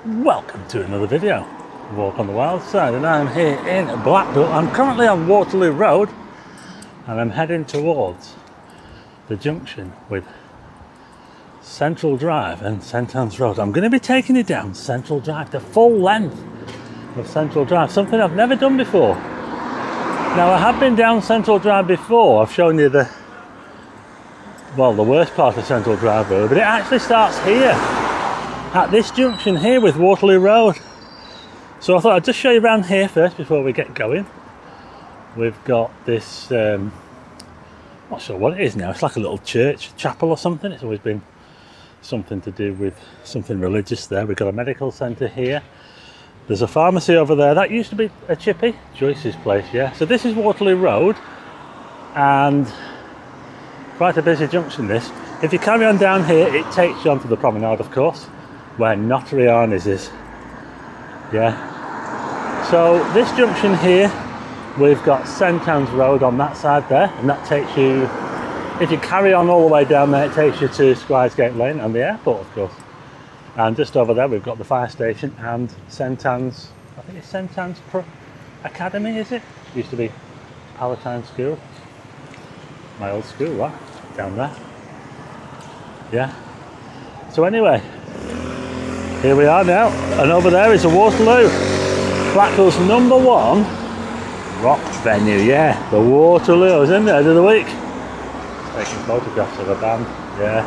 Welcome to another video, Walk on the Wild Side, and I'm here in Blackpool. I'm currently on Waterloo Road and I'm heading towards the junction with Central Drive and St Anne's Road. I'm going to be taking you down Central Drive, the full length of Central Drive, something I've never done before. Now, I have been down Central Drive before. I've shown you the worst part of Central Drive Road, but it actually starts here at this junction here with Waterloo Road. So I thought I'd just show you around here first before we get going. We've got this, not sure what it is now, it's like a little church, chapel or something. It's always been something to do with something religious there. We've got a medical centre here. There's a pharmacy over there. That used to be a chippy, Joyce's place, yeah. So this is Waterloo Road, and quite a busy junction this. If you carry on down here, it takes you onto the promenade, of course, where Notary Arnes is, yeah. So this junction here, we've got St Anne's Road on that side there, and that takes you, if you carry on all the way down there, it takes you to Squires Lane and the airport, of course. And just over there we've got the fire station and St Anne's, I think it's St Anne's Academy, is it? Used to be Palatine School, my old school, that, down there, yeah. So anyway, here we are now, and over there is a Waterloo, Blackpool's #1 rock venue, yeah, the Waterloo. I was in there the other week, taking photographs of a band, yeah,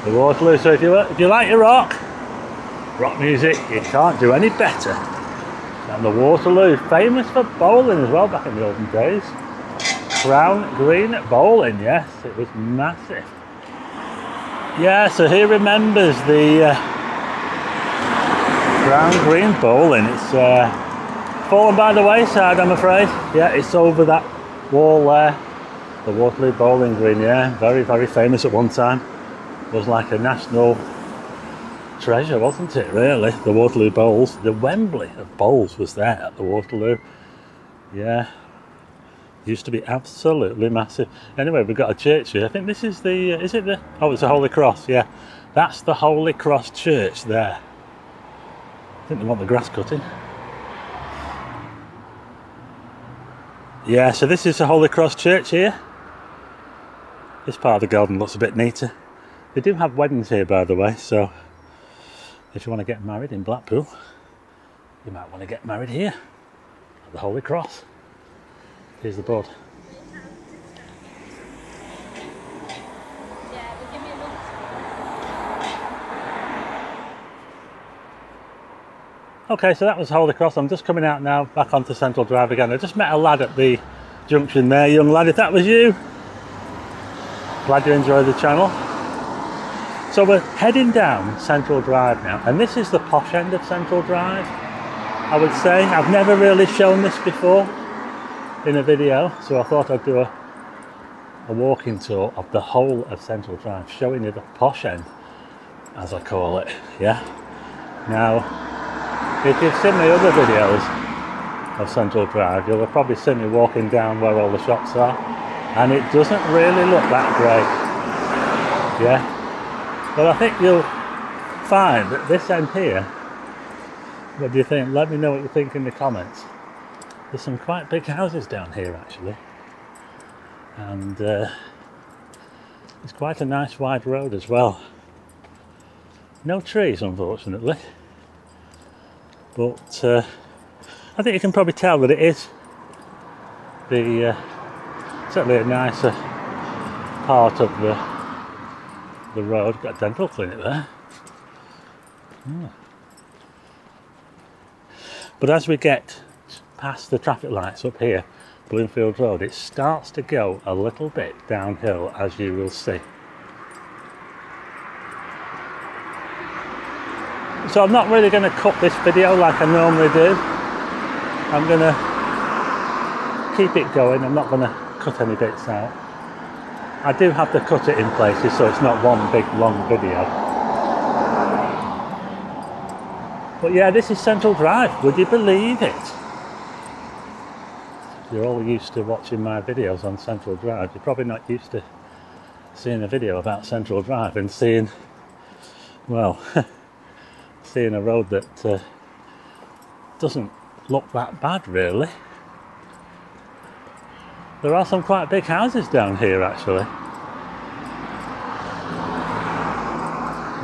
the Waterloo. So if you like your rock music, you can't do any better than the Waterloo. Famous for bowling as well back in the olden days. Crown Green bowling, yes, it was massive. Yeah, so he remembers the Crown Green bowling. It's fallen by the wayside, I'm afraid. Yeah, it's over that wall there, the Waterloo bowling green. Yeah, very, very famous at one time. It was like a national treasure, wasn't it, really? The Waterloo Bowls. The Wembley of bowls was there at the Waterloo. Yeah, used to be absolutely massive. Anyway, we've got a church here. I think this is the, is it the, oh, it's the Holy Cross, yeah. That's the Holy Cross Church there. I think they want the grass cutting. Yeah, so this is the Holy Cross Church here. This part of the garden looks a bit neater. They do have weddings here, by the way, so if you want to get married in Blackpool, you might want to get married here at the Holy Cross. Here's the board. Okay, so that was Holy Cross. I'm just coming out now, back onto Central Drive again. I just met a lad at the junction there. Young lad, if that was you, glad you enjoyed the channel. So we're heading down Central Drive now, and this is the posh end of Central Drive, I would say. I've never really shown this before in a video, so I thought I'd do a walking tour of the whole of Central Drive, showing you the posh end, as I call it, yeah. Now, if you've seen my other videos of Central Drive, you'll have probably seen me walking down where all the shops are, and it doesn't really look that great, yeah. But I think you'll find that this end here, what do you think? Let me know what you think in the comments. There's some quite big houses down here actually, and it's quite a nice wide road as well. No trees, unfortunately, but I think you can probably tell that it is the certainly a nicer part of the road. Got a dental clinic there. But as we get past the traffic lights up here, Bloomfield Road, it starts to go a little bit downhill, as you will see. So I'm not really going to cut this video like I normally do. I'm going to keep it going. I'm not going to cut any bits out. I do have to cut it in places so it's not one big long video. But yeah, this is Central Drive. Would you believe it? You're all used to watching my videos on Central Drive. You're probably not used to seeing a video about Central Drive and seeing, well, seeing a road that doesn't look that bad really. There are some quite big houses down here actually.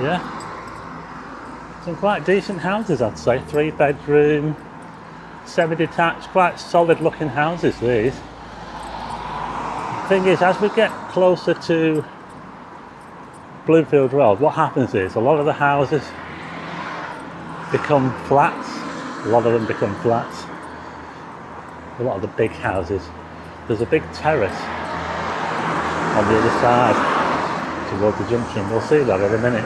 Yeah, some quite decent houses I'd say, 3-bedroom, semi-detached, quite solid looking houses these. The thing is, as we get closer to Bloomfield Road, what happens is a lot of the houses become flats, a lot of them become flats, a lot of the big houses. There's a big terrace on the other side towards the junction, we'll see that in a minute.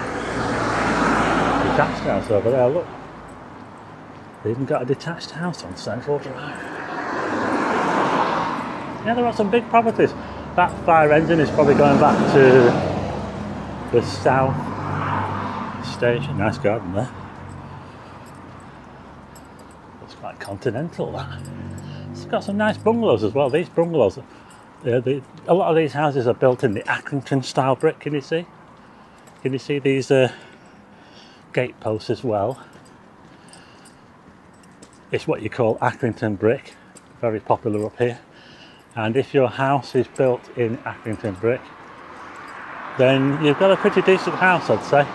Detached house over there, look. They even got a detached house on Central Drive. Yeah, there are some big properties. That fire engine is probably going back to the south station. Nice garden there. Looks quite continental, that. It's got some nice bungalows as well. These bungalows, a lot of these houses are built in the Accrington style brick, can you see? Can you see these gate posts as well? It's what you call Accrington brick, very popular up here. And if your house is built in Accrington brick, then you've got a pretty decent house, I'd say.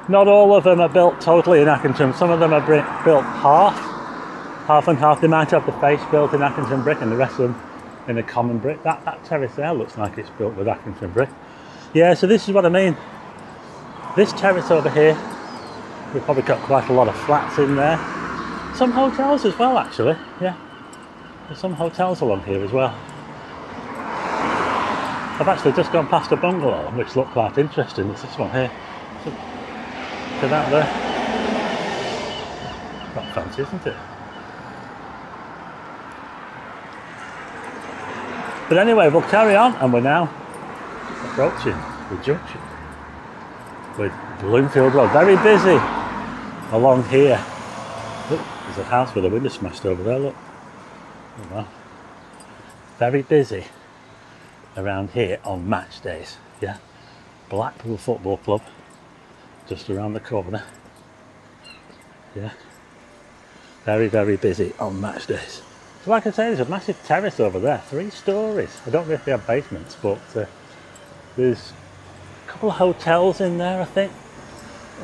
Not all of them are built totally in Accrington. Some of them are built half and half. They might have the face built in Accrington brick and the rest of them in a common brick. That terrace there looks like it's built with Accrington brick. Yeah, so this is what I mean. This terrace over here, we've probably got quite a lot of flats in there. Some hotels as well, actually. Yeah, there's some hotels along here as well. I've actually just gone past a bungalow which looked quite interesting. It's this one here. To that there. Quite fancy, isn't it? But anyway, we'll carry on, and we're now approaching the junction with Bloomfield Road. Very busy along here. Look, there's a house with a window smashed over there, look. Oh, wow. Very busy around here on match days. Yeah, Blackpool Football Club just around the corner. Yeah, very, very busy on match days. So like I say, there's a massive terrace over there, 3 stories. I don't know if they have basements, but there's a couple of hotels in there, I think.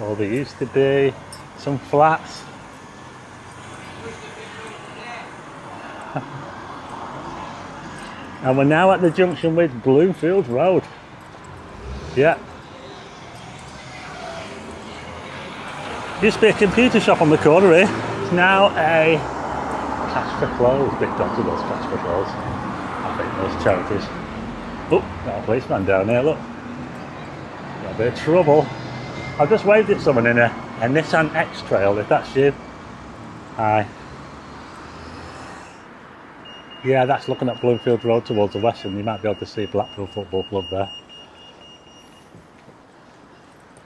Or there used to be some flats. And we're now at the junction with Bloomfield Road. Yeah. Used to be a computer shop on the corner here. It's now a cash for clothes. Big dotted those cash for clothes. I think those charities. Oh, got a policeman down here, look. Got a bit of trouble. I've just waved at someone in a Nissan X-Trail, if that's you. Hi. Yeah, that's looking at Bloomfield Road towards the west, and you might be able to see Blackpool Football Club there.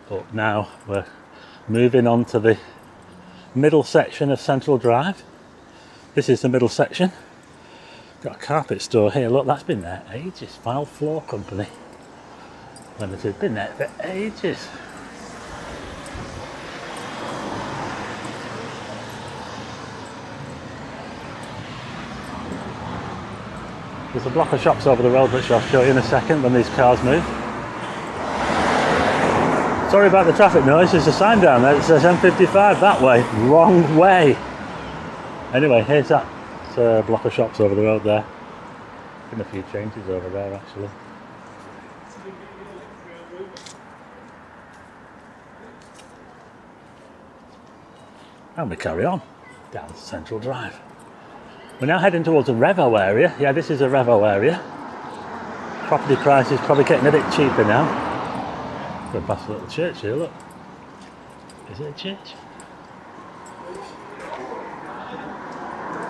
But now we're moving on to the middle section of Central Drive. This is the middle section. Got a carpet store here. Look, that's been there ages. File Floor Company Limited. Been there for ages. There's a block of shops over the road which I'll show you in a second when these cars move. Sorry about the traffic noise, there's a sign down there that says M55 that way, wrong way. Anyway, here's that block of shops over the road there. Been a few changes over there actually. And we carry on down Central Drive. We're now heading towards a Revo area. Yeah, this is a Revo area. Property prices probably getting a bit cheaper now. Going past a little church here, look. Is it a church?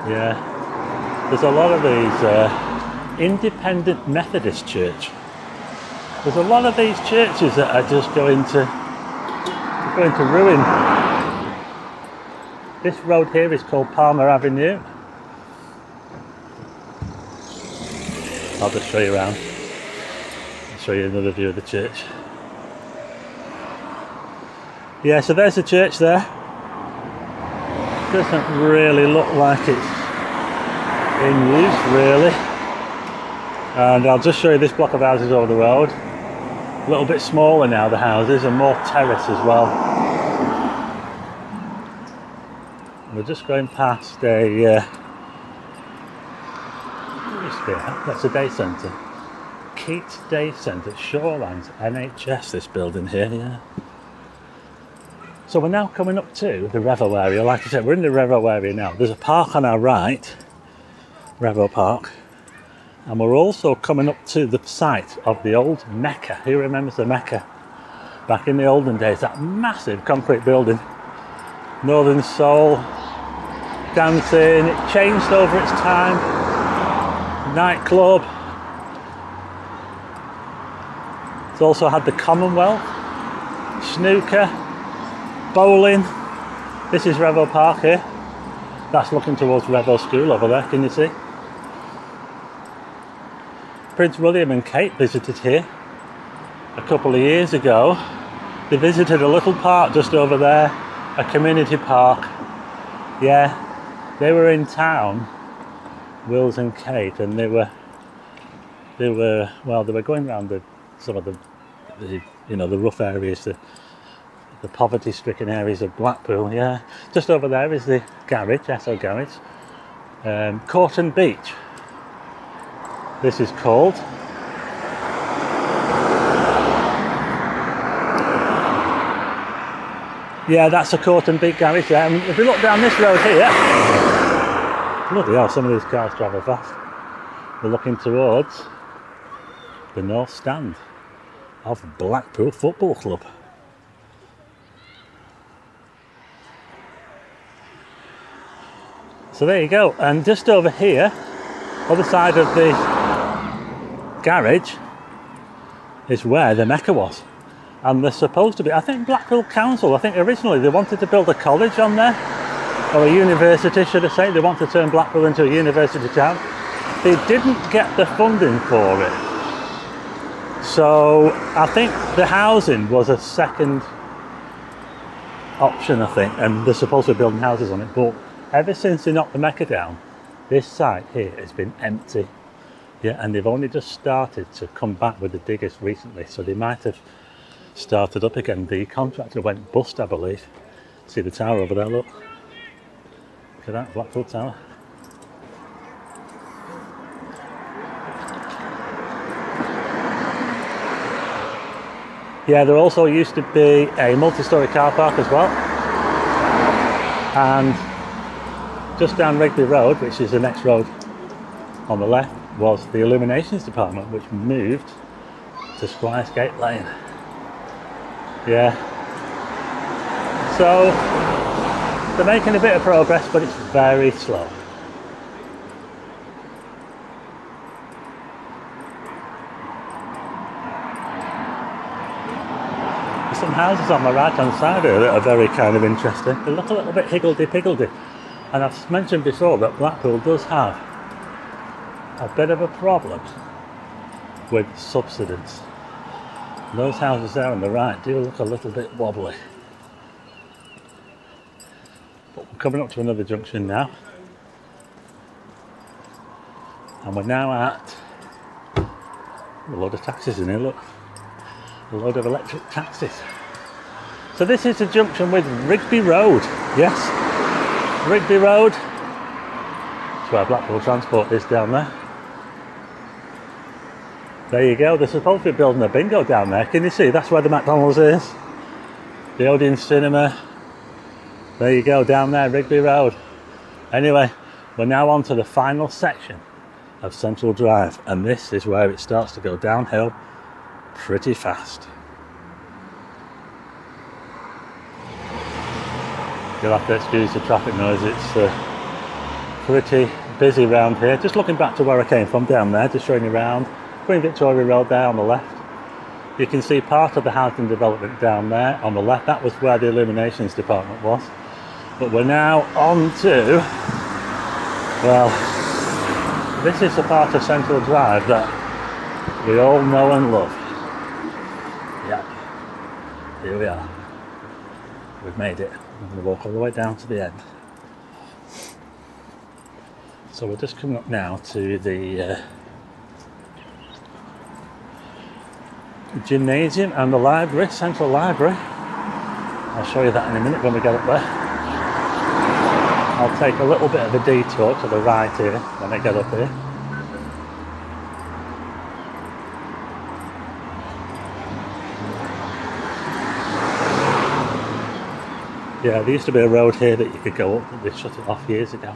Yeah. There's a lot of these independent Methodist church. There's a lot of these churches that are just going to ruin. This road here is called Palmer Avenue. I'll just show you around. I'll show you another view of the church. Yeah, so there's the church there. Doesn't really look like it's in use really. And I'll just show you this block of houses over the road. A little bit smaller now, the houses, and more terrace as well. We're just going past a that's a day centre. Keats Day Centre, Shorelines, NHS, this building here, yeah. So we're now coming up to the Revel area. Like I said, we're in the Revel area now. There's a park on our right, Revel Park. And we're also coming up to the site of the old Mecca. Who remembers the Mecca? Back in the olden days, that massive concrete building. Northern Soul, dancing, it changed over its time. Nightclub. It's also had the Commonwealth, snooker, bowling. This is Revel Park here. That's looking towards Revel School over there, can you see? Prince William and Kate visited here a couple of years ago. They visited a little park just over there, a community park. Yeah, they were in town, Wills and Kate, and they were going around some of the you know, the rough areas, the poverty-stricken areas of Blackpool. Yeah, just over there is the garage, Esso Garage, Corton Beach. This is called. Yeah, that's a Corton Beach garage there. And if we look down this road here, bloody hell, some of these cars travel fast. We're looking towards the north stand of Blackpool Football Club. So there you go, and just over here, other side of the garage, is where the Mecca was. And there's supposed to be, I think Blackpool Council, I think originally they wanted to build a college on there, or a university should I say. They wanted to turn Blackpool into a university town. They didn't get the funding for it. So I think the housing was a second option, I think, and they're supposed to be building houses on it. But ever since they knocked the Mecca down, this site here has been empty. Yeah, and they've only just started to come back with the diggers recently, so they might have started up again. The contractor went bust, I believe. See the tower over there, look. Look at that, Blackpool Tower. Yeah, there also used to be a multi-storey car park as well. And just down Rigby Road, which is the next road on the left, was the illuminations department, which moved to Squiresgate Lane. Yeah. So they're making a bit of progress, but it's very slow. There's some houses on my right hand side here that are very kind of interesting. They look a little bit higgledy-piggledy. And I've mentioned before that Blackpool does have a bit of a problem with subsidence. Those houses there on the right do look a little bit wobbly. But we're coming up to another junction now. And we're now at a load of taxis in here, look. A load of electric taxis. So this is a junction with Rigby Road, yes. Rigby Road. That's where Blackpool Transport is down there. There you go, they're supposed to be building a bingo down there. Can you see? That's where the McDonald's is. The Odeon Cinema. There you go, down there, Rigby Road. Anyway, we're now on to the final section of Central Drive, and this is where it starts to go downhill pretty fast. You'll have to excuse the traffic noise, it's pretty busy around here. Just looking back to where I came from down there, just showing you around. Queen Victoria Road there on the left. You can see part of the housing development down there on the left. That was where the illuminations department was. But we're now on to, well, this is the part of Central Drive that we all know and love. Yeah, here we are. we've made it. I'm going to walk all the way down to the end. So we're just coming up now to the gymnasium and the library, central library. I'll show you that in a minute when we get up there. I'll take a little bit of a detour to the right here when I get up here. Yeah, there used to be a road here that you could go up, but they shut it off years ago.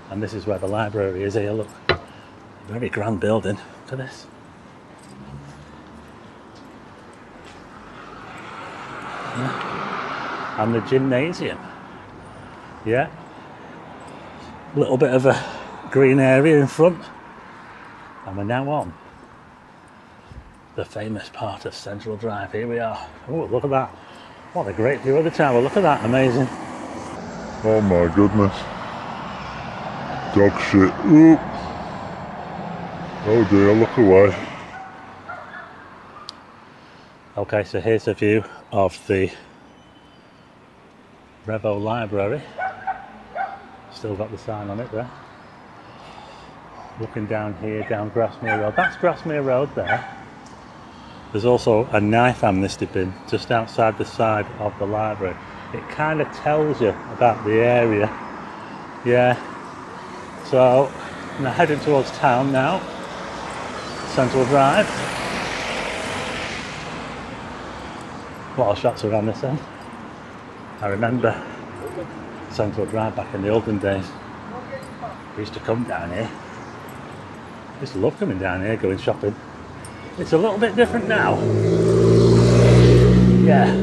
And this is where the library is here, look. Very grand building. Look at this. Yeah. And the gymnasium. Yeah. A little bit of a green area in front. And we're now on the famous part of Central Drive. Here we are. Oh, look at that. What a great view of the tower. Look at that. Amazing. Oh my goodness. Dog shit. Ooh. Oh dear, look away. Okay, so here's a view of the Revo Library. Still got the sign on it there. Looking down here, down Grasmere Road. That's Grasmere Road there. There's also a knife amnesty bin just outside the side of the library. It kind of tells you about the area. Yeah. So, I'm heading towards town now. Central Drive. A lot of shots around this end. I remember Central Drive back in the olden days. We used to come down here. I used to love coming down here, going shopping. It's a little bit different now. Yeah.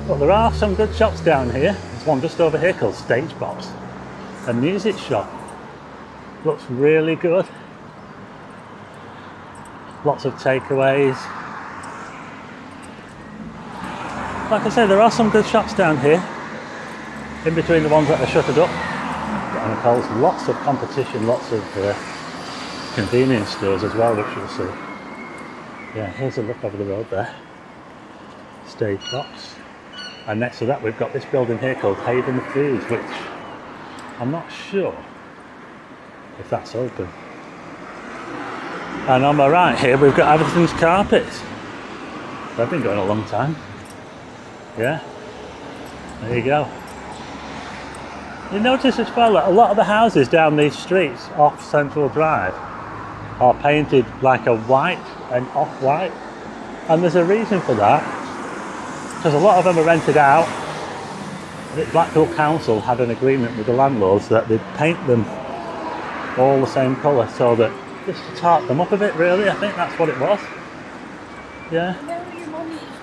But there are some good shops down here. There's one just over here called Stage Box. A music shop. Looks really good. Lots of takeaways. Like I said, there are some good shops down here. In between the ones that are shuttered up. And of course, lots of competition, lots of convenience stores as well, which you'll see. Yeah, here's a look over the road there. Stage Box. And next to that we've got this building here called Haven Foods, which I'm not sure if that's open. And on my right here we've got Everton's Carpets. They've been going a long time. Yeah, there you go. You notice as well that a lot of the houses down these streets off Central Drive are painted like a white and off-white, and there's a reason for that, because a lot of them are rented out. The Blackpool Council had an agreement with the landlords that they'd paint them all the same colour, so that just to tart them up a bit, really. I think that's what it was. Yeah.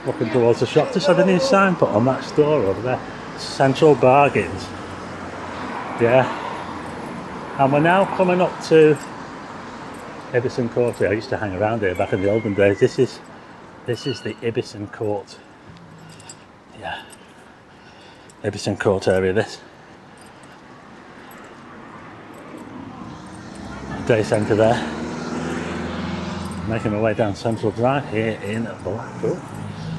Looking towards the shop, just had a new sign put on that store over there. Central Bargains. Yeah. And we're now coming up to Ibison Court. I used to hang around here back in the olden days. This is the Ibison Court. Yeah. Ibison Court area, this. Day centre there. Making my way down Central Drive here in Blackpool.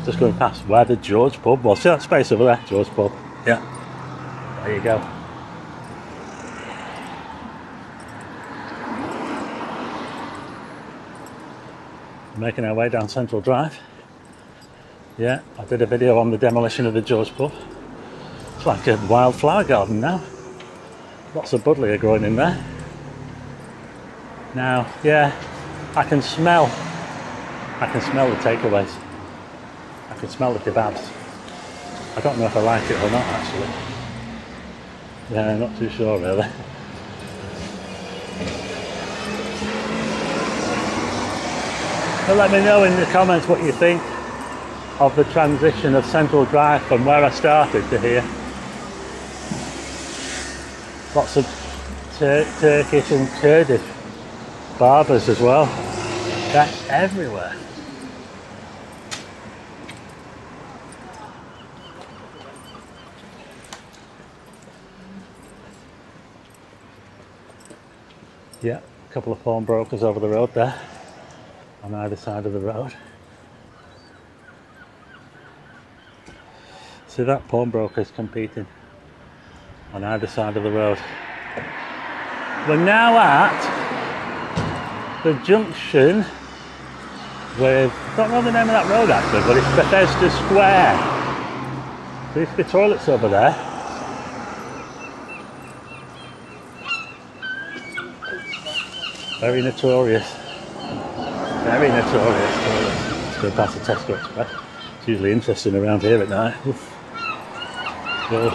Just going past where the George pub was. See that space over there? George pub. Yeah. There you go. Making our way down Central Drive. Yeah, I did a video on the demolition of the George pub. It's like a wildflower garden now. Lots of buddleia growing in there. Now, yeah, I can smell the takeaways. I can smell the kebabs. I don't know if I like it or not, actually. Yeah, I'm not too sure, really. But let me know in the comments what you think of the transition of Central Drive from where I started to here. Lots of Turkish and Kurdish barbers as well. That's everywhere. Yeah, a couple of pawnbrokers over the road there, on either side of the road. See that? Pawnbrokers competing on either side of the road. We're now at the junction with, I don't know the name of that road actually, but it's Bethesda Square. There used to be toilets over there. Very notorious. Very notorious toilets. Let's go past the Tesco Express. It's usually interesting around here at night. Oof. Good.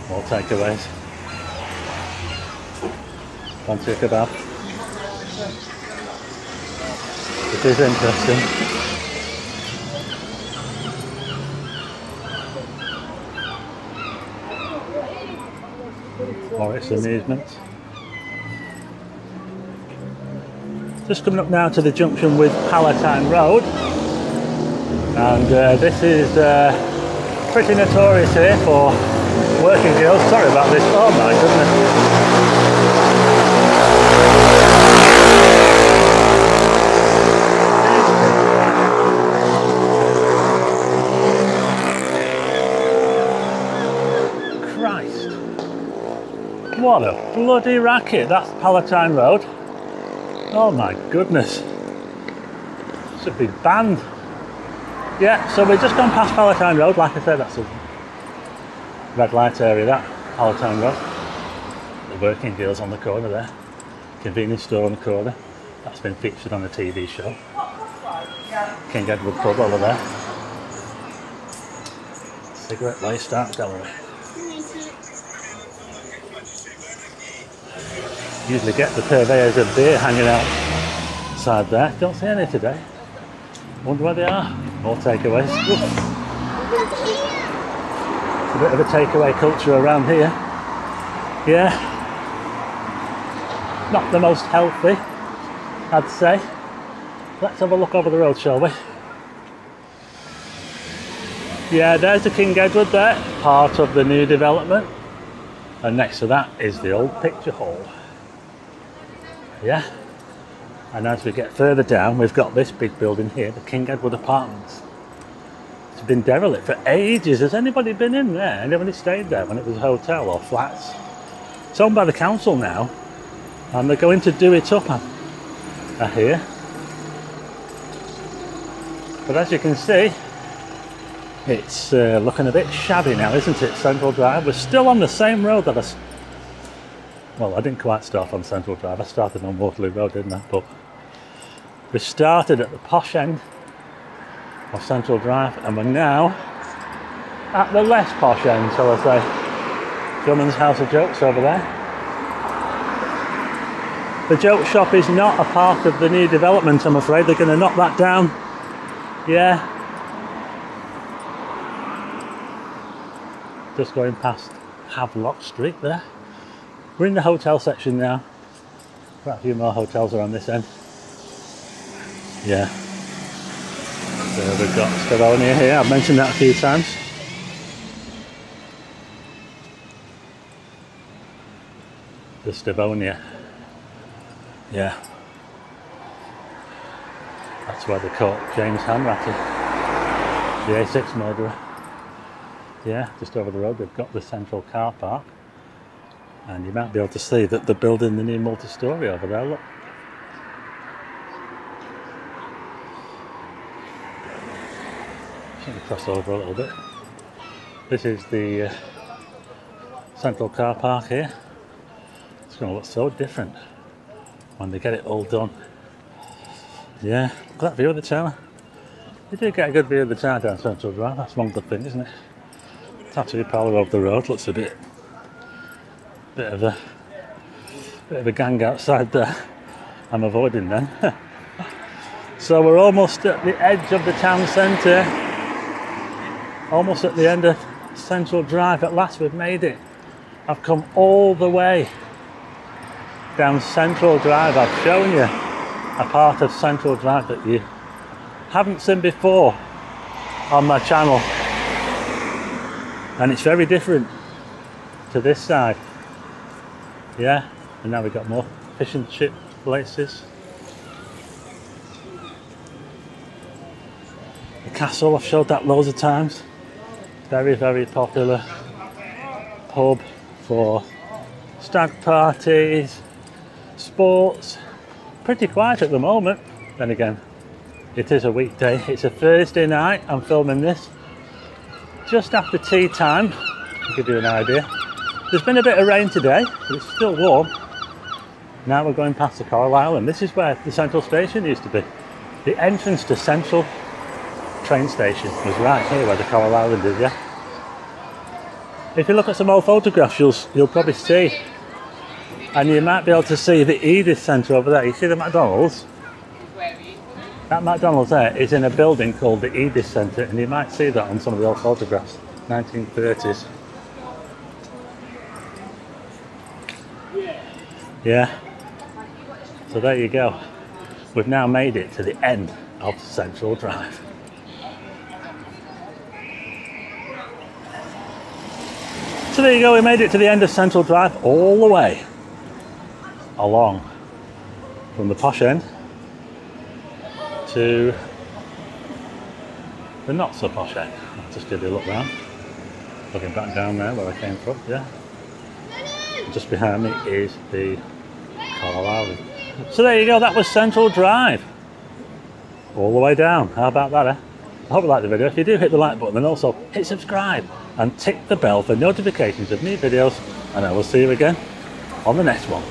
More takeaways. Fancy a kebab. It is interesting. Morris Amusements. Just coming up now to the junction with Palatine Road, and this is pretty notorious here for working girls. Sorry about this. Oh my goodness. Christ. What a bloody racket. That's Palatine Road. Oh my goodness. Should be banned. Yeah, so we've just gone past Palatine Road. Like I said, that's a red light area, that Palatine Road. The working girls on the corner there. Convenience store on the corner. That's been featured on a TV show. King Edward pub over there. Cigarette laced art gallery. Usually get the purveyors of beer hanging outside there. Don't see any today. Wonder where they are. More takeaways. Oof. A bit of a takeaway culture around here. Yeah. Not the most healthy, I'd say. Let's have a look over the road, shall we? Yeah, there's the King Edward there, part of the new development. And next to that is the old picture hall. Yeah. And as we get further down, we've got this big building here, the King Edward Apartments. It's been derelict for ages. Has anybody been in there? Anybody stayed there when it was a hotel or flats? It's owned by the council now, and they're going to do it up, I hear. But as you can see, it's looking a bit shabby now, isn't it? Central Drive. We're still on the same road that well, I didn't quite start on Central Drive. I started on Waterloo Road, didn't I? But we started at the posh end of Central Drive, and we're now at the less posh end, shall I say. Drummond's House of Jokes over there. The joke shop is not a part of the new development, I'm afraid. They're going to knock that down. Yeah. Just going past Havelock Street there. We're in the hotel section now. Quite a few more hotels are on this end. Yeah. So we've got Stavonia here. I've mentioned that a few times. The Stavonia. Yeah. That's where they caught James Hanratty, the A6 murderer. Yeah, just over the road they've got the central car park. And you might be able to see that they're building the new multi-storey over there, look. Just going to cross over a little bit. This is the central car park here. It's going to look so different when they get it all done. Yeah, look at that view of the tower. You do get a good view of the tower down Central Drive, that's one good thing, isn't it? Tattoo parlour over the road looks a bit of a gang outside there. I'm avoiding them. So we're almost at the edge of the town centre, almost at the end of Central Drive. At last we've made it. I've come all the way down Central Drive. I've shown you a part of Central Drive that you haven't seen before on my channel, and it's very different to this side. Yeah, and now we've got more fish and chip places. Castle, I've showed that loads of times. Very, very popular pub for stag parties, sports. Pretty quiet at the moment. Then again, it is a weekday. It's a Thursday night. I'm filming this just after tea time, to give you an idea. There's been a bit of rain today, but it's still warm. Now we're going past the Coral Island. This is where the Central Station used to be. The entrance to Central train station was right here where the Coral Island is, yeah? If you look at some old photographs, you'll probably see, and you might be able to see the Edith Centre over there. You see the McDonald's? That McDonald's there is in a building called the Edith Centre, and you might see that on some of the old photographs, 1930s. Yeah. So there you go. We've now made it to the end of Central Drive. So there you go, we made it to the end of Central Drive, all the way along from the posh end to the not so posh end. I'll just give you a look round. Looking back down there where I came from, yeah. Just behind me is the Coral Island. So there you go, that was Central Drive. All the way down, how about that, eh? I hope you liked the video. If you do, hit the like button and also hit subscribe and tick the bell for notifications of new videos, and I will see you again on the next one.